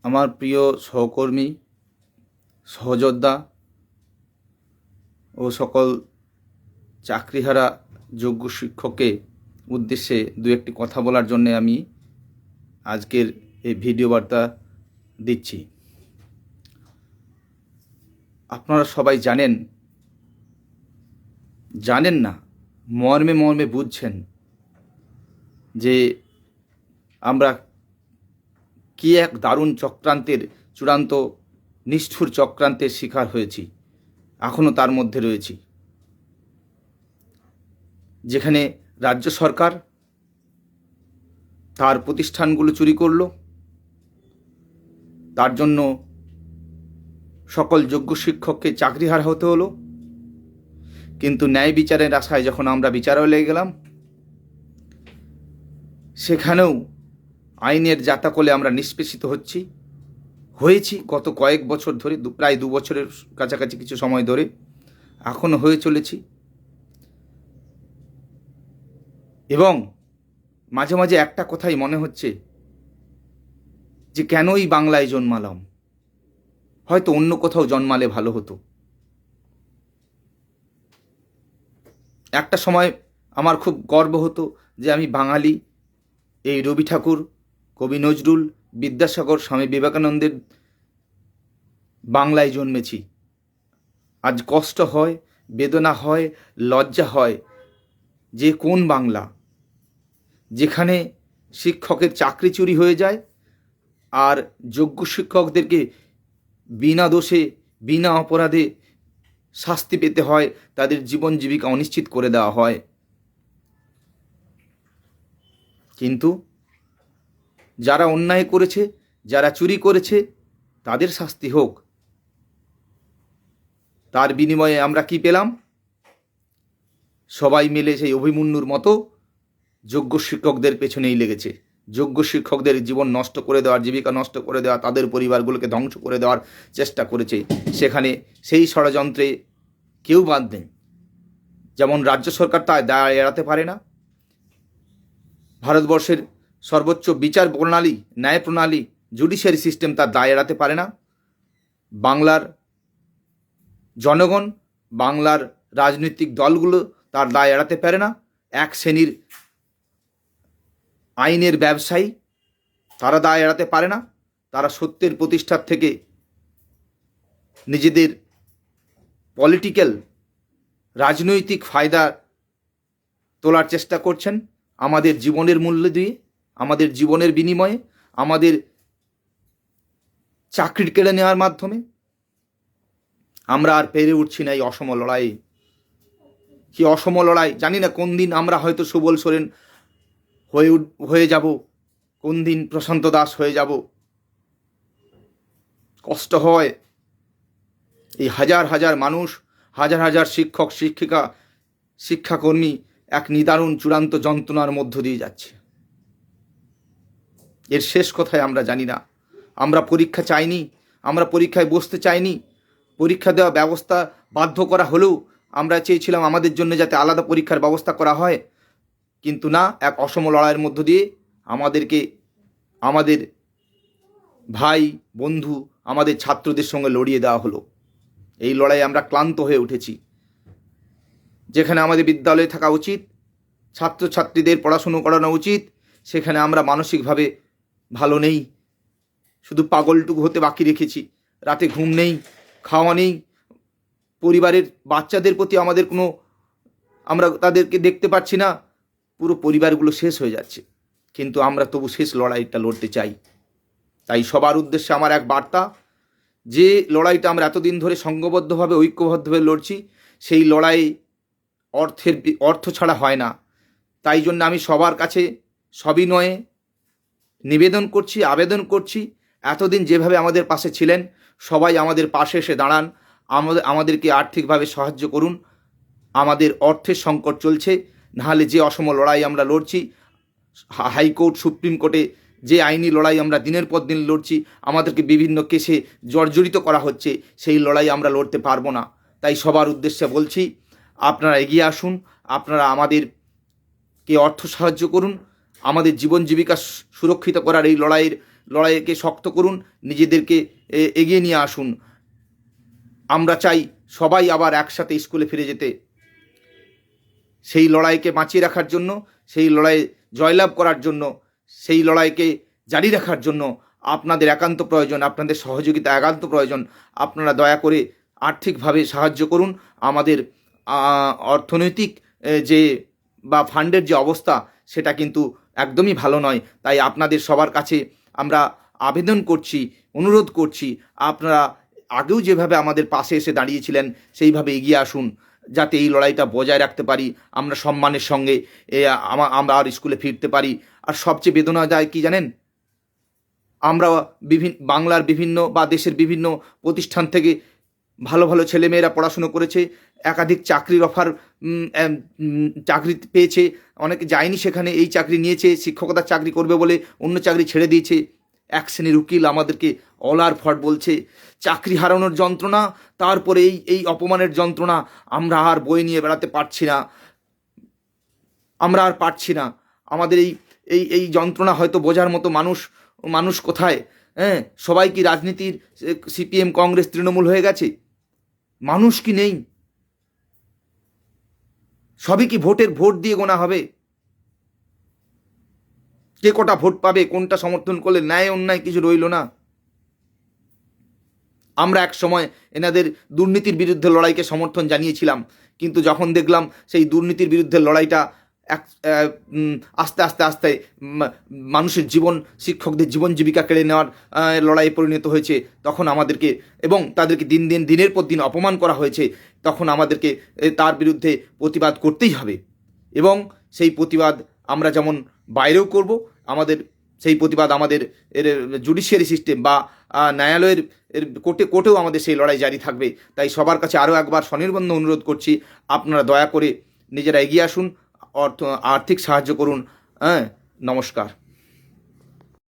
আমার প্রিয় সহকর্মী, সহযোদ্ধা ও সকল চাকরিহারা যোগ্য শিক্ষককে উদ্দেশ্যে দু একটি কথা বলার জন্য আমি আজকের এই ভিডিও বার্তা দিচ্ছি। আপনারা সবাই জানেন না, মর্মে মর্মে বুঝছেন যে আমরা কি এক দারুণ চক্রান্তের, চূড়ান্ত নিষ্ঠুর চক্রান্তের শিকার হয়েছি, এখনও তার মধ্যে রয়েছি। যেখানে রাজ্য সরকার তার প্রতিষ্ঠানগুলো চুরি করল, তার জন্য সকল যোগ্য শিক্ষককে চাকরিহারা হতে হলো। কিন্তু ন্যায় বিচারের আশায় যখন আমরা বিচারালয়ে গেলাম, সেখানেও আইনের জাতাকলে আমরা নিষ্পেষিত হয়েছি গত কয়েক বছর ধরে, প্রায় 2 বছরের কাছাকাছি কিছু সময় ধরে এখনও হয়ে চলেছি। এবং মাঝে মাঝে একটা কথাই মনে হচ্ছে যে কেনই বাংলায় জন্মালাম, হয়তো অন্য কোথাও জন্মালে ভালো হতো। একটা সময় আমার খুব গর্ব হতো যে আমি বাঙালি, এই রবি ঠাকুর, কবি নজরুল, বিদ্যাসাগর, স্বামী বিবেকানন্দের বাংলায় জন্মেছি। আজ কষ্ট হয়, বেদনা হয়, লজ্জা হয় যে কোন বাংলা, যেখানে শিক্ষকের চাকরি চুরি হয়ে যায় আর যোগ্য শিক্ষকদেরকে বিনা দোষে, বিনা অপরাধে শাস্তি পেতে হয়, তাদের জীবন জীবিকা অনিশ্চিত করে দেওয়া হয়। কিন্তু যারা অন্যায় করেছে, যারা চুরি করেছে, তাদের শাস্তি হোক। তার বিনিময়ে আমরা কি পেলাম? সবাই মিলে সেই অভিমন্যুর মতো যোগ্য শিক্ষকদের পেছনেই লেগেছে। যোগ্য শিক্ষকদের জীবন নষ্ট করে দেওয়ার, জীবিকা নষ্ট করে দেওয়া, তাদের পরিবারগুলোকে ধ্বংস করে দেওয়ার চেষ্টা করেছে। সেখানে সেই ষড়যন্ত্রে কেউ বাদ নেই। যেমন রাজ্য সরকার তার দায় এড়াতে পারে না, ভারতবর্ষের সর্বোচ্চ বিচার প্রণালী, ন্যায় প্রণালী, জুডিশিয়ারি সিস্টেম তার দায় এড়াতে পারে না। বাংলার জনগণ, বাংলার রাজনৈতিক দলগুলো তার দায় এড়াতে পারে না। এক শ্রেণীর আইনের ব্যবসায়ী, তারা দায় এড়াতে পারে না। তারা সত্যের প্রতিষ্ঠার থেকে নিজেদের পলিটিক্যাল, রাজনৈতিক ফায়দা তোলার চেষ্টা করছেন আমাদের জীবনের মূল্য দিয়ে, আমাদের জীবনের বিনিময়ে, আমাদের চাকরি কেড়ে নেওয়ার মাধ্যমে। আমরা আর পেরে উঠছি না এই অসম লড়াই। কি অসম লড়াই! জানি না কোন দিন আমরা হয়তো সুবল সোরেন হয়ে যাব, কোন দিন প্রশান্ত দাস হয়ে যাব। কষ্ট হয়, এই হাজার হাজার মানুষ, হাজার হাজার শিক্ষক, শিক্ষিকা, শিক্ষাকর্মী এক নিদারুণ চূড়ান্ত যন্ত্রণার মধ্য দিয়ে যাচ্ছে। এর শেষ কোথায় আমরা জানি না। আমরা পরীক্ষা চাইনি, আমরা পরীক্ষায় বসতে চাইনি। পরীক্ষা দেওয়া ব্যবস্থা বাধ্য করা হলেও আমরা চেয়েছিলাম আমাদের জন্য যাতে আলাদা পরীক্ষার ব্যবস্থা করা হয়। কিন্তু না, এক অসম লড়াইয়ের মধ্য দিয়ে আমাদেরকে, আমাদের ভাই, বন্ধু, আমাদের ছাত্রদের সঙ্গে লড়িয়ে দেওয়া হলো। এই লড়াইয়ে আমরা ক্লান্ত হয়ে উঠেছি। যেখানে আমাদের বিদ্যালয়ে থাকা উচিত, ছাত্রছাত্রীদের পড়াশুনো করানো উচিত, সেখানে আমরা মানসিকভাবে ভালো নেই, শুধু পাগলটুকু হতে বাকি রেখেছি। রাতে ঘুম নেই, খাওয়া নেই, পরিবারের বাচ্চাদের প্রতি আমাদের কোনো, আমরা তাদেরকে দেখতে পাচ্ছি না। পুরো পরিবারগুলো শেষ হয়ে যাচ্ছে। কিন্তু আমরা তবু শেষ লড়াইটা লড়তে চাই। তাই সবার উদ্দেশ্যে আমার এক বার্তা, যে লড়াইটা আমরা এতদিন ধরে সংঘবদ্ধভাবে, ঐক্যবদ্ধভাবে লড়ছি, সেই লড়াই অর্থ ছাড়া হয় না। তাই জন্য আমি সবার কাছে সবিনয়ে নিবেদন করছি, আবেদন করছি, এতদিন যেভাবে আমাদের পাশে ছিলেন, সবাই আমাদের পাশে এসে দাঁড়ান, আমাদেরকে আর্থিকভাবে সাহায্য করুন। আমাদের অর্থের সংকট চলছে, নাহলে যে অসম লড়াই আমরা লড়ছি, হাইকোর্ট, সুপ্রিম কোর্টে যে আইনি লড়াই আমরা দিনের পর দিন লড়ছি, আমাদেরকে বিভিন্ন কেসে জর্জরিত করা হচ্ছে, সেই লড়াই আমরা লড়তে পারবো না। তাই সবার উদ্দেশ্যে বলছি, আপনারা এগিয়ে আসুন, আপনারা আমাদেরকে অর্থ সাহায্য করুন। আমাদের জীবন জীবিকা সুরক্ষিত করার এই লড়াইয়ের লড়াইকে শক্ত করুন, নিজেদেরকে এগিয়ে নিয়ে আসুন। আমরা চাই সবাই আবার একসাথে স্কুলে ফিরে যেতে। সেই লড়াইকে বাঁচিয়ে রাখার জন্য, সেই লড়াইয়ে জয়লাভ করার জন্য, সেই লড়াইকে জারি রাখার জন্য আপনাদের একান্ত প্রয়োজন, আপনাদের সহযোগিতা একান্ত প্রয়োজন। আপনারা দয়া করে আর্থিকভাবে সাহায্য করুন। আমাদের অর্থনৈতিক যে বা ফান্ডের যে অবস্থা সেটা কিন্তু একদমই ভালো নয়। তাই আপনাদের সবার কাছে আমরা আবেদন করছি, অনুরোধ করছি, আপনারা আগেও যেভাবে আমাদের পাশে এসে দাঁড়িয়েছিলেন সেইভাবে এগিয়ে আসুন, যাতে এই লড়াইটা বজায় রাখতে পারি, আমরা সম্মানের সঙ্গে আমরা আর স্কুলে ফিরতে পারি। আর সবচেয়ে বেদনাদায়ক কি জানেন, আমরা বাংলার বিভিন্ন বা দেশের বিভিন্ন প্রতিষ্ঠান থেকে ভালো ভালো ছেলেমেয়েরা পড়াশুনো করেছে, একাধিক চাকরির অফার চাকরি পেয়েছে, অনেকে যায়নি সেখানে, এই চাকরি নিয়েছে, শিক্ষকতার চাকরি করবে বলে অন্য চাকরি ছেড়ে দিয়েছে। এক শ্রেণীর উকিল আমাদেরকে অলার ফট বলছে, চাকরি হারানোর যন্ত্রণা, তারপরে এই অপমানের যন্ত্রণা আমরা আর বয়ে নিয়ে বেড়াতে পারছি না, আমরা আর পারছি না। আমাদের এই যন্ত্রণা হয়তো বোঝার মতো মানুষ কোথায়? হ্যাঁ, সবাই কি রাজনীতির সিপিএম, কংগ্রেস, তৃণমূল হয়ে গেছে? মানুষ কি নেই? সবই কি ভোট দিয়ে গোনা হবে? কে কটা ভোট পাবে, কোনটা সমর্থন করলে ন্যায় অন্যায় কিছু রইল না। আমরা এক সময় এনাদের দুর্নীতির বিরুদ্ধে লড়াইকে সমর্থন জানিয়েছিলাম, কিন্তু যখন দেখলাম সেই দুর্নীতির বিরুদ্ধে লড়াইটা আস্তে আস্তে আস্তে মানুষের জীবন, শিক্ষকদের জীবন জীবিকা কেড়ে নেওয়ার লড়াইয়ে পরিণত হয়েছে, তখন আমাদেরকে এবং তাদেরকে দিনের পর দিন অপমান করা হয়েছে, তখন আমাদেরকে তার বিরুদ্ধে প্রতিবাদ করতেই হবে। এবং সেই প্রতিবাদ আমরা যেমন বাইরেও করব, আমাদের সেই প্রতিবাদ আমাদের জুডিশিয়ারি সিস্টেম বা ন্যায়ালয়ের কোর্টেও আমাদের সেই লড়াই জারি থাকবে। তাই সবার কাছে আরও একবার স্বনির্বন্ধ অনুরোধ করছি, আপনারা দয়া করে নিজেরা এগিয়ে আসুন, আর্থিক সাহায্য করুন। হ্যাঁ, নমস্কার।